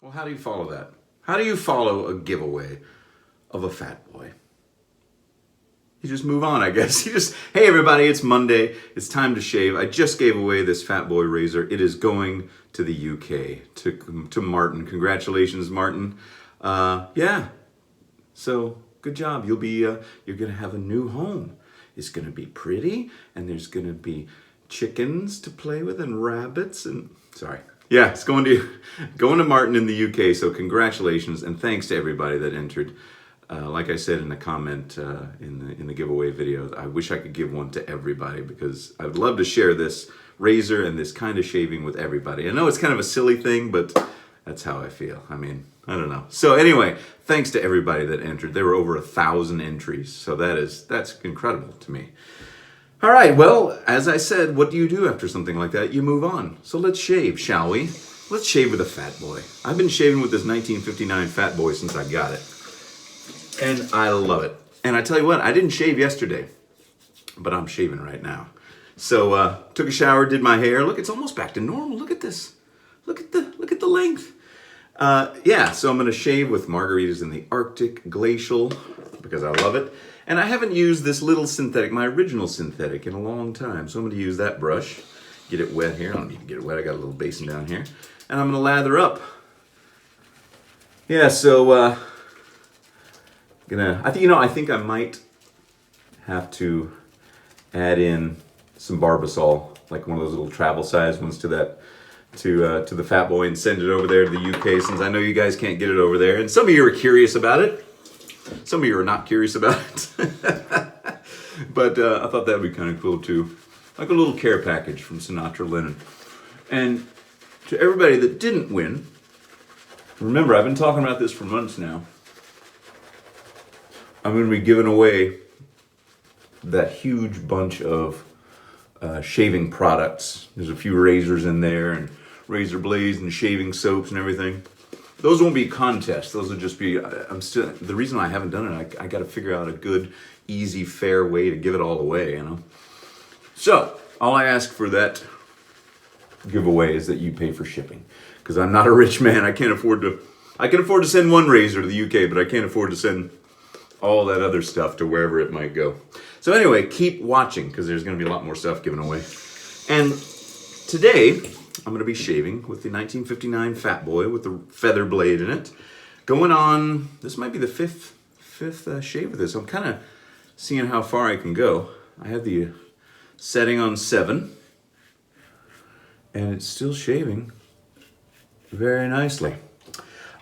Well, how do you follow that? How do you follow a giveaway of a fat boy? You just move on, I guess. You just, hey everybody, it's Monday. It's time to shave. I just gave away this fat boy razor. It is going to the UK, to Martin. Congratulations, Martin. Yeah, so good job. You're gonna have a new home. It's gonna be pretty, and there's gonna be chickens to play with and rabbits and, sorry. Yeah, it's going to Martin in the UK, so congratulations and thanks to everybody that entered. Like I said in the comment in the giveaway video, I wish I could give one to everybody because I would love to share this razor and this kind of shaving with everybody. I know it's kind of a silly thing, but that's how I feel. I mean, I don't know. So anyway, thanks to everybody that entered. There were over 1,000 entries, so that's incredible to me. All right, well, as I said, what do you do after something like that? You move on. So let's shave, shall we? Let's shave with a fat boy. I've been shaving with this 1959 fat boy since I got it. And I love it. And I tell you what, I didn't shave yesterday, but I'm shaving right now. So took a shower, did my hair. Look, it's almost back to normal. Look at this. Look at the length. Yeah, so I'm gonna shave with margaritas in the Arctic Glacial because I love it. And I haven't used this little synthetic, my original synthetic, in a long time. So I'm gonna use that brush, get it wet here. I don't need to get it wet, I got a little basin down here. And I'm gonna lather up. Yeah, so I think I might have to add in some Barbasol, like one of those little travel size ones to the fat boy and send it over there to the UK, since I know you guys can't get it over there. And some of you are curious about it. Some of you are not curious about it. But I thought that would be kind of cool too. Like a little care package from Sinatra Linen. And to everybody that didn't win, remember, I've been talking about this for months now. I'm going to be giving away that huge bunch of shaving products. There's a few razors in there and razor blades and shaving soaps and everything. Those won't be contests. Those will just be, the reason I haven't done it, I got to figure out a good, easy, fair way to give it all away, you know? So, all I ask for that giveaway is that you pay for shipping. Because I'm not a rich man. I can afford to send one razor to the UK, but I can't afford to send all that other stuff to wherever it might go. So anyway, keep watching because there's going to be a lot more stuff given away. And today, I'm going to be shaving with the 1959 Fat Boy with the feather blade in it. Going on, this might be the fifth shave with this. I'm kind of seeing how far I can go. I have the setting on 7. And it's still shaving very nicely.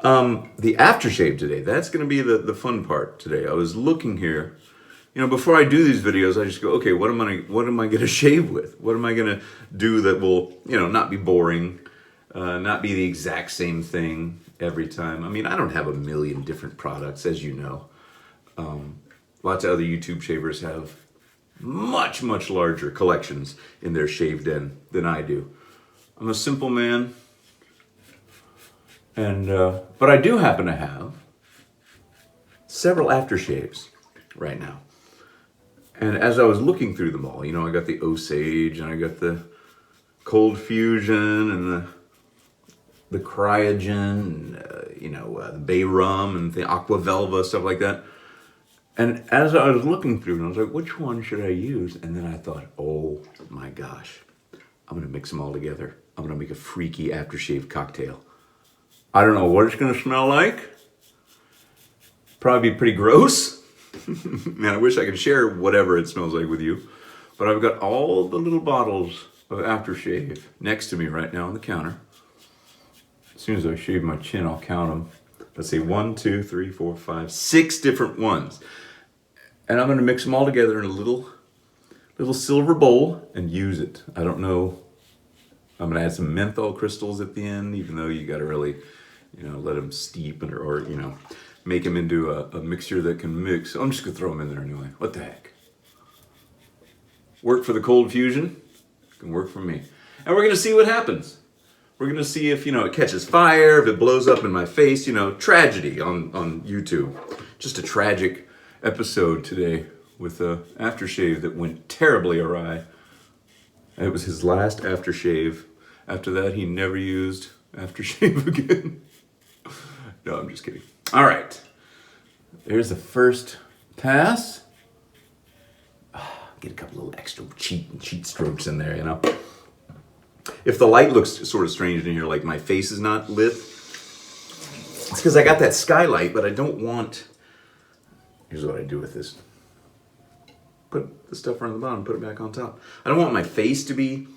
The aftershave today, that's going to be the fun part today. I was looking here, you know, before I do these videos, I just go, okay, what am I going to shave with? What am I going to do that will, you know, not be boring, not be the exact same thing every time? I mean, I don't have a million different products, as you know. Lots of other YouTube shavers have much, much larger collections in their shave den than I do. I'm a simple man. And, but I do happen to have several aftershaves right now. And as I was looking through them all, you know, I got the Osage and I got the Cold Fusion and the Cryogen, and, the Bay Rum and the Aqua Velva, stuff like that. And as I was looking through them, I was like, which one should I use? And then I thought, oh my gosh, I'm going to mix them all together. I'm going to make a freaky aftershave cocktail. I don't know what it's going to smell like. Probably be pretty gross. Man, I wish I could share whatever it smells like with you. But I've got all the little bottles of aftershave next to me right now on the counter. As soon as I shave my chin, I'll count them. Let's see, 1, 2, 3, 4, 5, 6 different ones. And I'm going to mix them all together in a little silver bowl and use it. I don't know. I'm going to add some menthol crystals at the end, even though you got to really, let them steep or make them into a mixture that can mix. So I'm just going to throw them in there anyway. What the heck? Work for the Cold Fusion. Can work for me. And we're going to see what happens. We're going to see if, it catches fire, if it blows up in my face, tragedy on YouTube. Just a tragic episode today with an aftershave that went terribly awry. It was his last aftershave. After that, he never used aftershave again. No, I'm just kidding. All right. There's the first pass. Get a couple little extra cheat strokes in there, you know. If the light looks sort of strange in here, like my face is not lit, it's because I got that skylight, but I don't want... Here's what I do with this. Put the stuff around the bottom, put it back on top. I don't want my face to be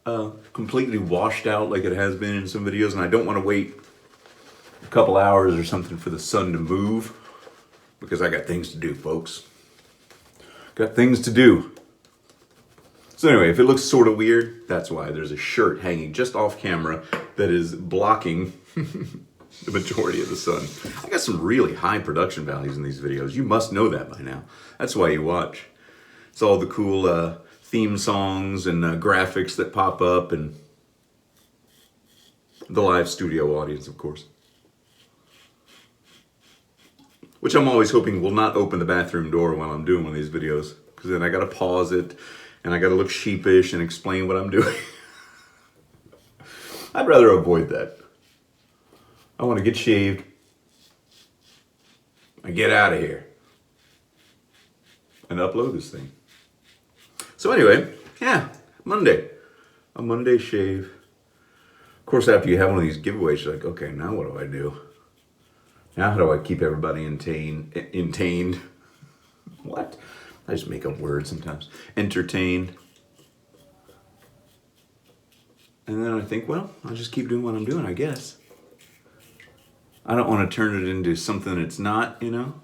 completely washed out like it has been in some videos, and I don't want to wait a couple hours or something for the sun to move, because I got things to do, folks. Got things to do. So anyway, if it looks sort of weird, that's why. There's a shirt hanging just off camera that is blocking the majority of the sun. I got some really high production values in these videos. You must know that by now. That's why you watch. It's all the cool theme songs and graphics that pop up, and the live studio audience, of course. Which I'm always hoping will not open the bathroom door while I'm doing one of these videos, because then I gotta pause it, and I gotta look sheepish and explain what I'm doing. I'd rather avoid that. I want to get shaved and get out of here and upload this thing. So anyway, yeah, Monday. A Monday shave. Of course, after you have one of these giveaways, you're like, okay, now what do I do? Now how do I keep everybody entertained? What? I just make up words sometimes. Entertained. And then I think, well, I'll just keep doing what I'm doing, I guess. I don't want to turn it into something it's not, you know?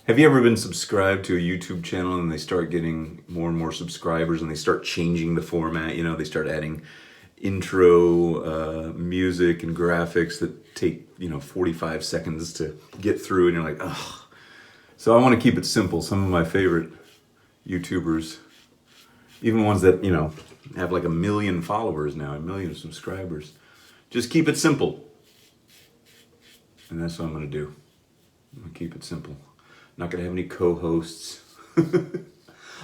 Have you ever been subscribed to a YouTube channel and they start getting more and more subscribers and they start changing the format, you know? They start adding intro music and graphics that take, 45 seconds to get through, and you're like, ugh. So I want to keep it simple. Some of my favorite YouTubers, even ones that, have like 1 million followers now, 1 million subscribers, just keep it simple. And that's what I'm going to do. I'm going to keep it simple. Not going to have any co-hosts.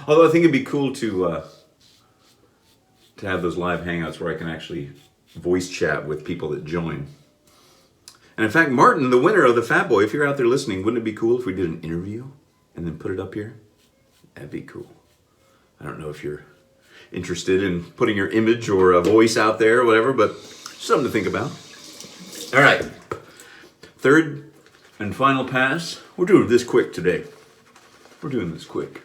Although I think it'd be cool to have those live hangouts where I can actually voice chat with people that join. And in fact, Martin, the winner of the Fat Boy, if you're out there listening, wouldn't it be cool if we did an interview and then put it up here? That'd be cool. I don't know if you're interested in putting your image or a voice out there or whatever, but something to think about. All right. Third and final pass. We're doing this quick today. We're doing this quick.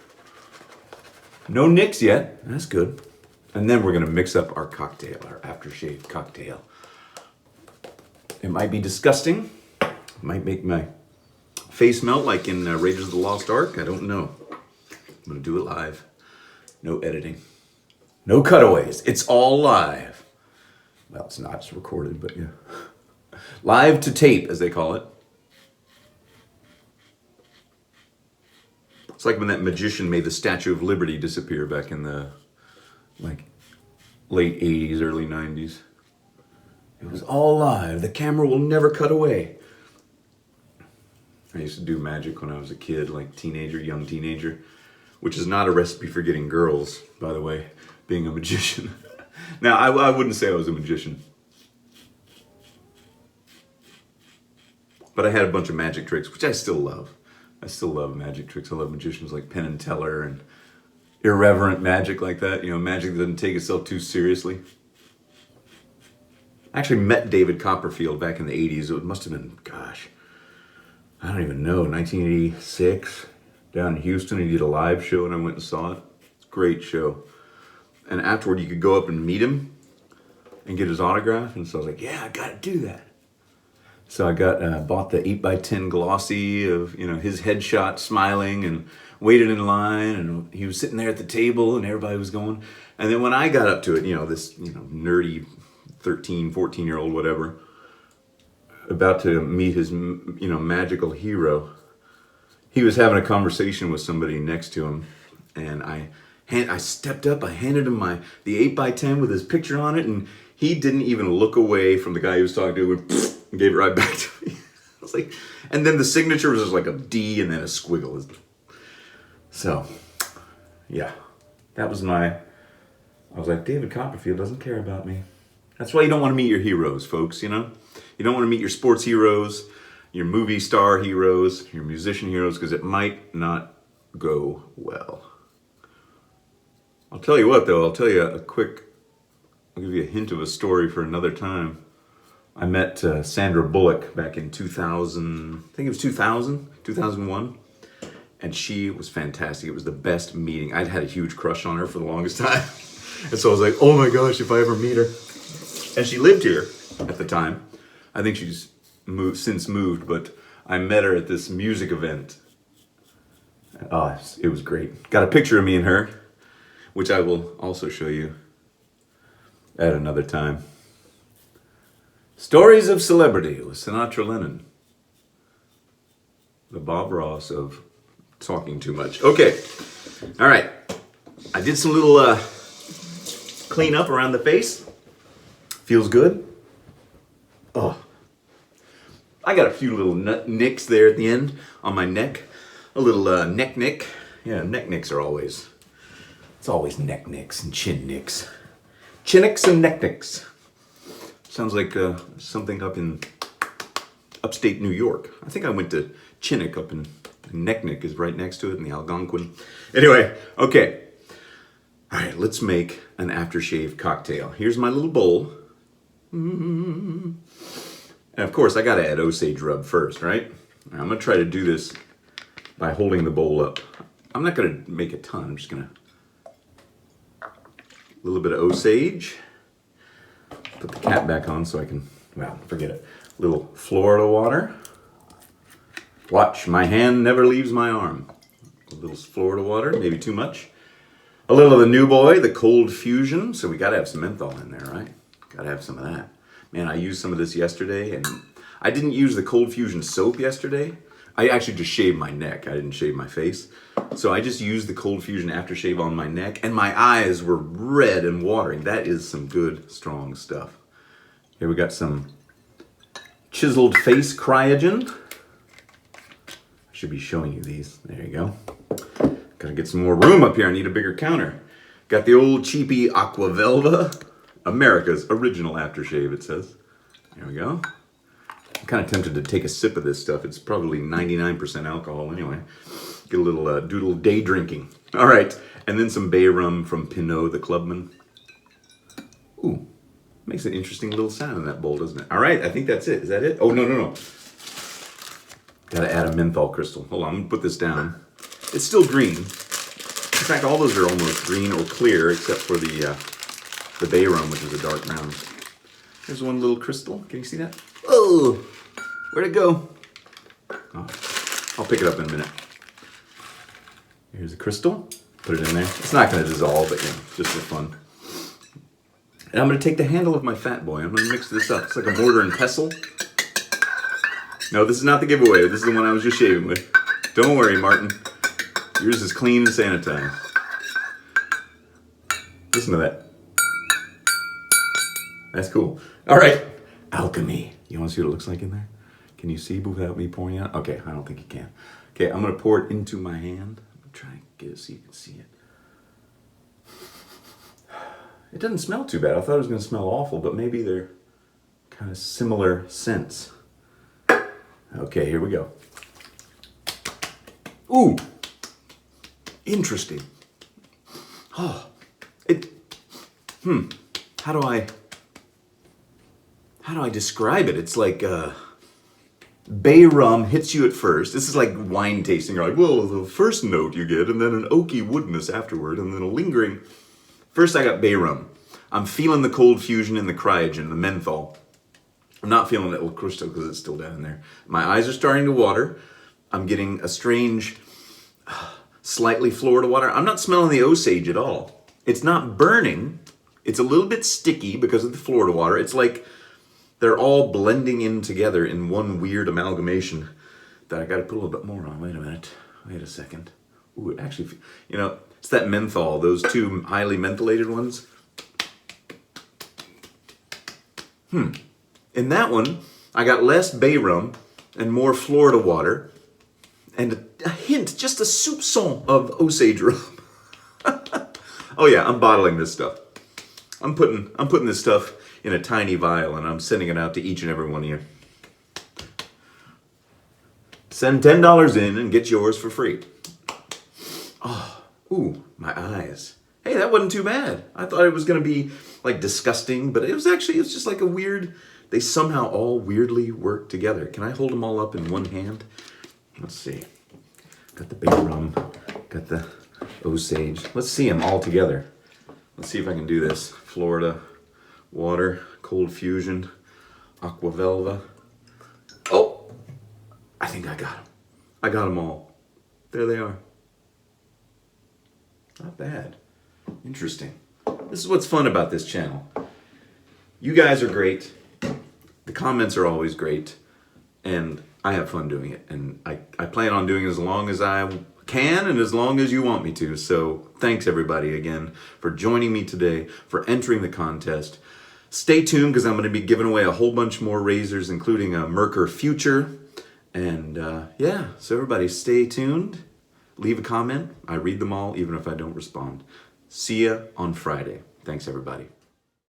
No nicks yet. That's good. And then we're going to mix up our cocktail, our aftershave cocktail. It might be disgusting. It might make my face melt like in Raiders of the Lost Ark. I don't know. I'm going to do it live. No editing. No cutaways. It's all live. Well, it's not. It's recorded, but yeah. Live to tape, as they call it. It's like when that magician made the Statue of Liberty disappear back in the late 80s, early 90s. It was all live. The camera will never cut away. I used to do magic when I was a kid, like young teenager, which is not a recipe for getting girls, by the way, being a magician. Now, I wouldn't say I was a magician. But I had a bunch of magic tricks, which I still love. I still love magic tricks. I love magicians like Penn and Teller and irreverent magic like that. Magic that doesn't take itself too seriously. I actually met David Copperfield back in the 80s. It must have been, I don't even know, 1986, down in Houston. He did a live show and I went and saw it. Great show. And afterward, you could go up and meet him and get his autograph. And so I was like, yeah, I got to do that. So I bought the 8x10 glossy of, his headshot smiling, and waited in line, and he was sitting there at the table and everybody was going. And then when I got up to it, this, nerdy 13, 14-year-old, whatever, about to meet his, magical hero, he was having a conversation with somebody next to him, and I stepped up, I handed him the 8x10 with his picture on it, and he didn't even look away from the guy he was talking to, and gave it right back to me. I was like, and then the signature was just like a D and then a squiggle. So, yeah, that was I was like, David Copperfield doesn't care about me. That's why you don't want to meet your heroes, folks, You don't want to meet your sports heroes, your movie star heroes, your musician heroes, because it might not go well. I'll tell you what, though. I'll give you a hint of a story for another time. I met Sandra Bullock back in 2000, I think it was 2001. And she was fantastic. It was the best meeting. I'd had a huge crush on her for the longest time. And so I was like, oh my gosh, if I ever meet her. And she lived here at the time. I think she's since moved, but I met her at this music event. Oh, it was great. Got a picture of me and her, which I will also show you at another time. Stories of Celebrity with Sinatra Lennon. The Bob Ross of talking too much. Okay. All right. I did some little clean up around the face. Feels good. Oh. I got a few little nicks there at the end on my neck. A little neck nick. Yeah, neck nicks are always... It's always neck nicks and chin nicks. Chinnicks and neck nicks. Sounds like something up in upstate New York. I think I went to Chinnick up in... Neck is right next to it in the Algonquin. Anyway, okay. All right, let's make an aftershave cocktail. Here's my little bowl. And of course, I got to add Osage rub first, right? I'm going to try to do this by holding the bowl up. I'm not going to make a ton. I'm just going to... A little bit of Osage. Put the cap back on so I can... Well, forget it. A little Florida water. Watch, my hand never leaves my arm. A little Florida water, maybe too much. A little of the New Boy, the Cold Fusion. So we gotta have some menthol in there, right? Gotta have some of that. Man, I used some of this yesterday, and I didn't use the Cold Fusion soap yesterday. I actually just shaved my neck. I didn't shave my face. So I just used the Cold Fusion aftershave on my neck, and my eyes were red and watering. That is some good, strong stuff. Here we got some chiseled face cryogen. Should be showing you these. There you go. Gotta get some more room up here. I need a bigger counter. Got the old cheapy Aqua Velva. America's original aftershave, it says. There we go. I'm kind of tempted to take a sip of this stuff. It's probably 99% alcohol anyway. Get a little doodle day drinking. All right. And then some bay rum from Pinot the Clubman. Ooh. Makes an interesting little sound in that bowl, doesn't it? All right. I think that's it. Is that it? Oh, no. Gotta add a menthol crystal. Hold on, I'm gonna put this down. It's still green. In fact, all those are almost green or clear, except for the bay rum, which is a dark brown. There's one little crystal. Can you see that? Oh, where'd it go? Oh, I'll pick it up in a minute. Here's a crystal. Put it in there. It's not gonna dissolve, but just for fun. And I'm gonna take the handle of my Fat Boy. I'm gonna mix this up. It's like a mortar and pestle. No, this is not the giveaway. This is the one I was just shaving with. Don't worry, Martin. Yours is clean and sanitized. Listen to that. That's cool. All right. Alchemy. You want to see what it looks like in there? Can you see without me pouring out? Okay, I don't think you can. Okay, I'm going to pour it into my hand. I'm trying to get it so you can see it. It doesn't smell too bad. I thought it was going to smell awful, but maybe they're kind of similar scents. Okay, here we go. Ooh, interesting. Oh, how do I describe it? It's like bay rum hits you at first. This is like wine tasting. You're like, well, the first note you get, and then an oaky woodness afterward, and then a lingering. First, I got bay rum. I'm feeling the Cold Fusion and the cryogen, the menthol. I'm not feeling that little crystal because it's still down in there. My eyes are starting to water. I'm getting a strange, slightly Florida water. I'm not smelling the Osage at all. It's not burning. It's a little bit sticky because of the Florida water. It's like they're all blending in together in one weird amalgamation that I got to put a little bit more on. Wait a minute. Wait a second. Ooh, it actually, it's that menthol, those two highly mentholated ones. In that one, I got less bay rum and more Florida water and a hint, just a soupçon of Osage rum. Oh yeah, I'm bottling this stuff. I'm putting this stuff in a tiny vial, and I'm sending it out to each and every one of you. Send $10 in and get yours for free. Oh, ooh, my eyes. Hey, that wasn't too bad. I thought it was going to be like disgusting, but it was just like a weird, they somehow all weirdly work together. Can I hold them all up in one hand? Let's see. Got the big rum, got the Osage. Let's see them all together. Let's see if I can do this. Florida, water, cold fusion, aqua velva. Oh, I think I got them. I got them all. There they are. Not bad. Interesting. This is what's fun about this channel. You guys are great. The comments are always great. And I have fun doing it. And I plan on doing it as long as I can and as long as you want me to. So thanks everybody again for joining me today, for entering the contest. Stay tuned because I'm going to be giving away a whole bunch more razors, including a Merkur Future. And yeah, so everybody stay tuned. Leave a comment. I read them all, even if I don't respond. See ya on Friday. Thanks, everybody.